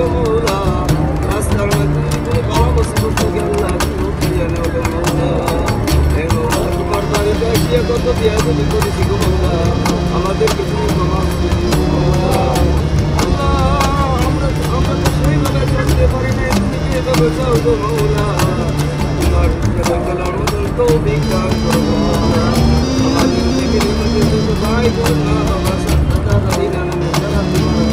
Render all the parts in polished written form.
গো মৌলা রাস্তার মধ্যে তুমি ভালো মুসিবত থেকে আল্লাহ দিয়ে নাও গো মৌলা হে মৌলা তোমার বাড়িতে গিয়ে কত বিয়া তুমি করেছি গো মৌলা আমাদেরকে তুমি ক্ষমা করে দিও মৌলা আল্লাহ আমরা তো সেইভাবে চলতে পারি না তুমি কি এভাবে চাও গো মৌলা তোমার চলার মতন তৌফিক দান করো মৌলা আমাদের থেকে নিজেদের যত ভাই বোন মা বাবা দাদা দাদি নানা নানা সমস্ত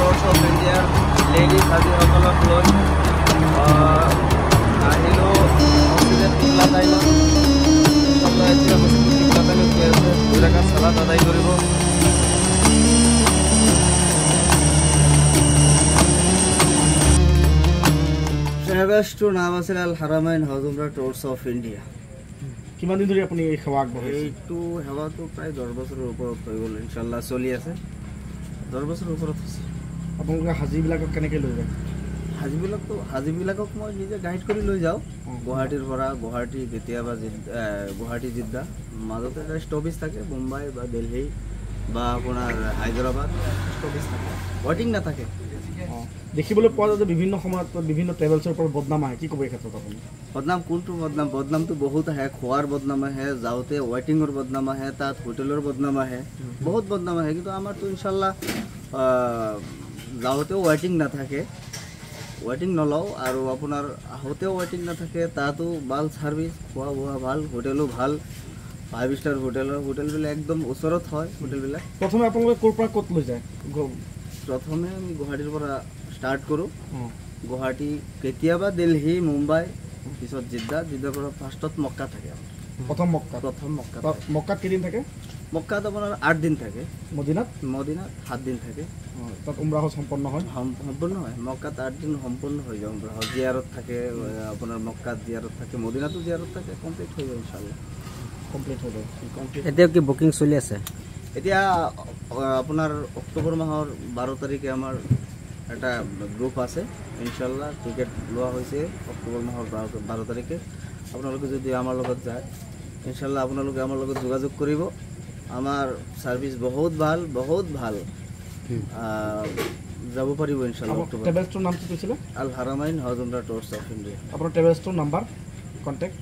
Doors of India, ladies, Hadi Hakala Floyd, Ahilo, Oxygen Platailo, Sabla Echira Musti Platailo Kiase, Duraka Salat Adai Koribo. Shahbaz to Navasir Al Haramain Hazumra Doors of India. কিমান দিন ধৰি আপুনি এই সেৱা আগবঢ়াইছে? এইটো সেৱাটো প্ৰায় 10 বছৰৰ ওপৰত হৈ গ'ল ইনশাআল্লাহ চলি আছে 10 বছৰৰ ওপৰত আছে আপোনালোকে হাজিবিলাকক কেনেকৈ লৈ যায়? হাজিবিলাকক মই নিজে গাইড কৰি লৈ যাওঁ গুৱাহাটীৰ পৰা গুৱাহাটী কেতিয়াবা গুৱাহাটী জিদ্দা মাজতে ষ্টপেজ থাকে মুম্বাই বা দিল্লী বা আপোনাৰ হায়দৰাবাদ ষ্টপেজ থাকে ৱেটিং নাথাকে দেখিবলৈ পোৱা যায় যে বিভিন্ন সময়ত বিভিন্ন ট্ৰেভেলছৰ পৰা বদনাম আহে কি ক'ব এই ক্ষেত্ৰত আপুনি? বদনাম কোনটো বদনামটো বহুত আহে খোৱাৰ বদনাম আহে যাওঁতে ৱেটিঙৰ বদনাম আহে তাত হোটেলৰ বদনাম আহে বহুত বদনাম আহে কিন্তু আমাৰতো ইনশাআল্লাহ যাওঁতেও ৱেটিং নাথাকে ৱেটিং নলওঁ আৰু আপোনাৰ আহোঁতেও ৱেটিং নাথাকে তাতো ভাল ছাৰ্ভিচ খোৱা বোৱা ভাল হোটেলো ভাল 5 ষ্টাৰ হোটেলবিলাক একদম ওচৰত হয় হোটেলবিলাক প্ৰথমে আপোনালোকে ক'ৰ পৰা ক'ত লৈ যায়? প্ৰথমে আমি গুৱাহাটীৰ পৰা ষ্টাৰ্ট কৰোঁ গুৱাহাটী কেতিয়াবা দিল্লী মুম্বাই পিছত জিদ্দাৰ পৰা ফাৰ্ষ্টত মক্কা থাকে প্ৰথম মক্কাত কেইদিন থাকে? মক্কাত আপোনাৰ 8 দিন থাকে মদিনাত 7 দিন থাকে তাত উমৰাহ সম্পন্ন হয় মক্কাত 8 দিন সম্পূৰ্ণ হৈ যায় উমৰাহ জিয়াৰত থাকে আপোনাৰ মক্কাত জিয়াৰত থাকে মদিনাতো জিয়াৰত থাকে কমপ্লিট হৈ যায় ইনশাআল্লাহ কমপ্লিট হৈ যায় এতিয়া কি বুকিং চলি আছে এতিয়া আপোনাৰ অক্টোবৰ মাহৰ 12 তাৰিখে আমাৰ এটা গ্ৰুপ আছে ইনশাআল্লাহ টিকেট লোৱা হৈছে অক্টোবৰ মাহৰ 12 তাৰিখে আপোনালোকে যদি আমাৰ লগত যায় ইনশাআল্লাহ আপোনালোকে আমাৰ লগত যোগাযোগ কৰিব আমাৰ সাৰ্ভিস বহুত ভাল যাব পাৰিব ইনশাআল্লাহ অক্টোবৰ ট্ৰেভেলছৰ নাম কি কৈছিল? আল হাৰামাইন হাজুমৰা টুৰছ অফ ইণ্ডিয়া আপোনাৰ ট্ৰেভেলছৰ নাম্বাৰ কন্টাক্ট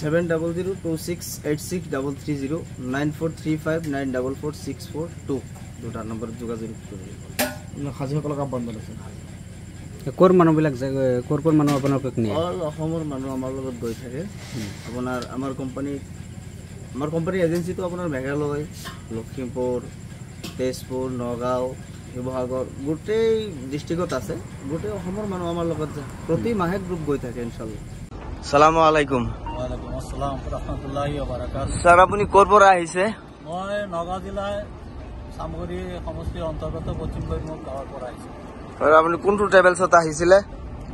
7002268633 9435944642 দুটা নম্বৰত যোগাযোগ কৰিব হাজিসকলক আহ্বান জনাইছে কোৰ মানুহবিলাক কোৰ মানুহ আপোনালোকক নিয়ে অল অসমৰ মানুহ আমাৰ লগত গৈ থাকে আপোনাৰ আমাৰ কোম্পানী এজেন্সিটো আপোনাৰ মেঘালয় লখিমপুৰ তেজপুৰ নগাঁও শিৱসাগৰ গোটেই ডিস্ট্ৰিক্টত আছে গোটেই অসমৰ মানুহ আমাৰ লগত যায় প্ৰতি মাহে গ্ৰুপ গৈ থাকে ইনশাআল্লাহ আসসালামু আলাইকুম ওয়ালাইকুম আসসালাম ৰাহমাতুল্লাহি ওয়া বাৰাকাতুহু স্যাৰ আপুনি ক'ৰ পৰা আহিছে মই নগাঁও জিলাৰ সামগুৰি সমষ্টিৰ অন্তৰ্গত পশ্চিম কৈমুখ গাঁৱৰ পৰা আহিছো আৰু আপুনি কোনটো ট্ৰেভেলছত আহিছিলে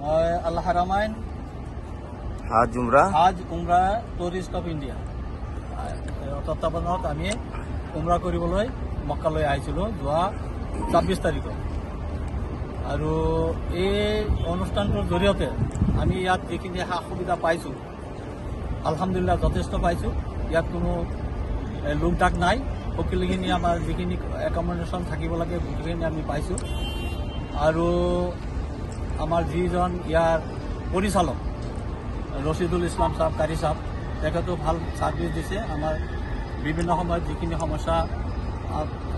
মই আল হাৰামাইন হাজ উমৰা টুৰিষ্ট অফ ইণ্ডিয়া তত্ত্বাৱধানত আমি উমৰা কৰিবলৈ মক্কালৈ আহিছিলোঁ যোৱা 26 তাৰিখত আৰু এই অনুষ্ঠানটোৰ জৰিয়তে আমি ইয়াত যিখিনি সা সুবিধা পাইছোঁ আলহামদুলিল্লাহ যথেষ্ট পাইছোঁ ইয়াত কোনো লোকডাক নাই সকলোখিনি আমাৰ যিখিনি একমডেশ্যন থাকিব লাগে গোটেইখিনি আমি পাইছোঁ আৰু আমাৰ যিজন ইয়াৰ পৰিচালক ৰচিদুল ইছলাম সাহেব কাৰী সাহেব তেখেতো ভাল ছাৰ্ভিচ দিছে আমাৰ বিভিন্ন সময়ত যিখিনি সমস্যা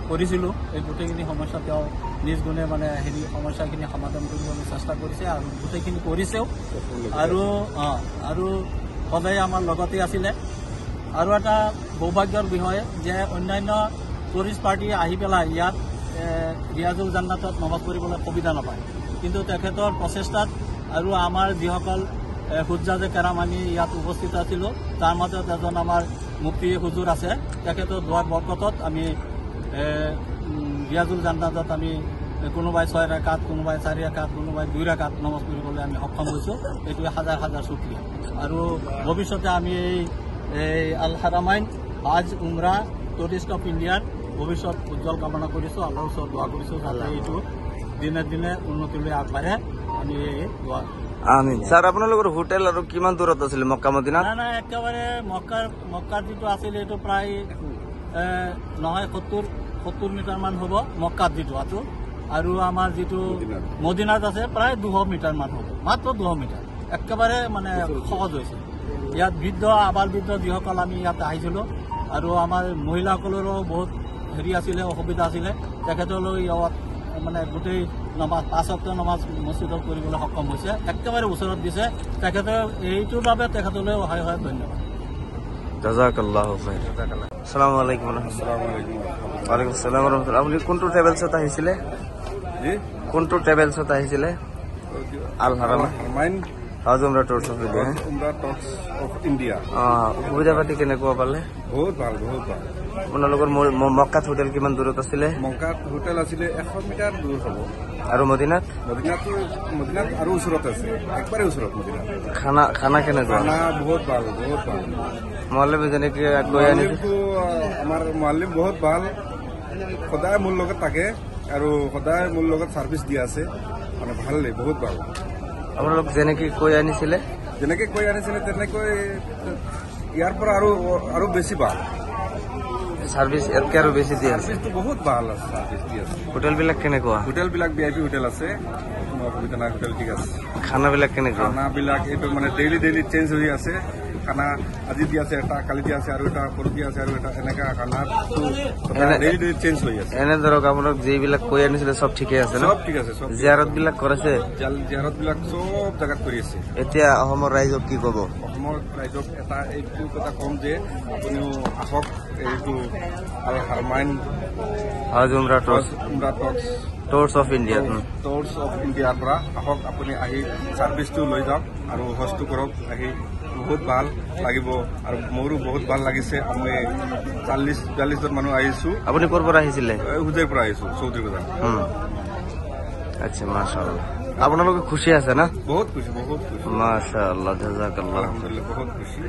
কৰিছিলোঁ এই গোটেইখিনি সমস্যা তেওঁ নিজ গুণে মানে সমস্যাখিনি সমাধান কৰিবলৈ চেষ্টা কৰিছে আৰু গোটেইখিনি কৰিছেও আৰু সদায় আমাৰ লগতে আছিলে আৰু এটা সৌভাগ্যৰ বিষয় যে অন্যান্য টুৰিষ্ট পাৰ্টি আহি পেলাই ইয়াত ৰিয়াজুল জান্নাতত নমাজ পঢ়িবলৈ সুবিধা নাপায় কিন্তু তেখেতৰ প্ৰচেষ্টাত আৰু আমাৰ যিসকল হুজ্জাজে কেৰাম আমি ইয়াত উপস্থিত আছিলোঁ তাৰ মাজত এজন আমাৰ মুফতি হুজুৰ আছে তেখেতৰ দোৱাৰ বৰকতত আমি ৰিয়াজুল জান্নাতত আমি কোনোবাই 6 ৰাকাত কোনোবাই 4 ৰাকাত কোনোবাই 2 ৰাকাত নমাজ পঢ়িবলৈ আমি সক্ষম হৈছোঁ এইটোৱে হাজাৰ শুকৰিয়া আৰু ভৱিষ্যতে আমি এই আল হাৰামাইন হাজ উমৰা টুৰিষ্ট অফ ইণ্ডিয়াৰ ভৱিষ্যত উজ্জ্বল কামনা কৰিছোঁ আল্লাহৰ ওচৰত দোৱা কৰিছোঁ যাতে এইটো দিনে দিনে উন্নতিলৈ আগবাঢ়ে আমি এই দোৱা আমিন স্যাৰ আপোনালোকৰ হোটেল আৰু কিমান দূৰত আছিল মক্কা মদিনাত না একেবাৰে মক্কাৰ যিটো আছিল এইটো প্ৰায় নহয় 70 মিটাৰমান হ'ব মক্কাত যিটো আছো আৰু আমাৰ যিটো মদিনাত আছে প্ৰায় 200 মিটাৰমান হ'ব মাত্ৰ 200 মিটাৰ একেবাৰে মানে সহজ হৈছে ইয়াত বৃদ্ধ আবাল বৃদ্ধ যিসকল আমি ইয়াত আহিছিলোঁ আৰু আমাৰ মহিলাসকলৰো বহুত হেৰি আছিলে অসুবিধা আছিলে তেখেতলৈ ইয়াত মানে গোটেই নমাজ 5 ওয়াক্ত নমাজ মছজিদত কৰিবলৈ সক্ষম হৈছে একেবাৰে ওচৰত দিছে তেখেতে এইটোৰ বাবে তেখেতলৈ অহায় ধন্যবাদ জাজাকাল্লাহু খাইৰ আসসালামু আলাইকুম ওয়ালাইকুম আসসালাম ৰাহমাতুল্লাহ আপুনি কোনটো ট্ৰেভেলছত আহিছিলে কোনটো ট্ৰেভেলছত আহিছিলে আল হাৰামাইন হাজ Umrah tours of India Umrah tours of India সুবিধা পাতি কেনেকুৱা পালে বহুত ভাল আপোনালোকৰ মক্কাত হোটেল কিমান দূৰত আছিলে মক্কাত হোটেল আছিলে 100 মিটাৰ দূৰ হ'ব আৰু মদিনাত আৰু ওচৰত আছে একবাৰে ওচৰত মদিনাত খানা কেনেকুৱা খানা বহুত ভাল মুআল্লিম যেনেকৈ কৈ আনিছে আমাৰ মুআল্লিম বহুত ভাল সদায় মোৰ লগত থাকে আৰু সদায় মোৰ লগত ছাৰ্ভিচ দিয়া আছে মানে ভাল বহুত ভাল আপোনালোক যেনেকৈ কৈ আনিছিলে তেনেকৈ ইয়াৰ পৰা আৰু বেছি ভাল সাৰ্ভিস এৰকে আৰো বেশি দিয়ে আছে সাৰ্ভিস তো বহুত ভাল সাৰ্ভিস দিয়ে আছে হোটেল বিলাক কেনেকুৱা হোটেল বিলাক ভিআইপি হোটেল আছে অসুবিধা নাই হোটেল ঠিক আছে খানা বিলাক কেনেকুৱা খানা বিলাক এইটো মানে ডেইলি চেঞ্জ হৈ আছে খানা আজি দি আছে এটা কালি দি আছে আৰু এটা পৰহি দি আছে আৰু এটা এনেকা খানা ডেইলি চেঞ্জ হৈ আছে এনে ধৰক আপোনাক যিবিলাক কৈ আনিছিলে সব ঠিকে আছে ন সব ঠিক আছে সব জিয়াৰত বিলাক কৰিছে জিয়াৰত বিলাক সব জাগাত কৰি আছে এতিয়া অসমৰ ৰাইজক কি ক'ব অসমৰ ৰাইজক এটা এইটো কথা কম যে আপুনিও আহক এইটো আল হাৰমাইন হাজ উমৰা টুৰছ অফ ইণ্ডিয়া পৰা আহক আপুনি আহি ছাৰ্ভিচটো লৈ যাওক আৰু হজটো কৰক আহি বহুত ভাল লাগিব আৰু মোৰো বহুত ভাল লাগিছে আমি 40-42 জন মানুহ আহিছো আপুনি ক'ৰ পৰা আহিছিলে হুজাইৰ পৰা আহিছো চৌধুৰী বজাৰ আচ্ছা মাশাআল্লাহ আপোনালোকে খুশি আছে না বহুত খুশি মাশাআল্লাহ জাযাকাল্লাহ আলহামদুলিল্লাহ বহুত খুশি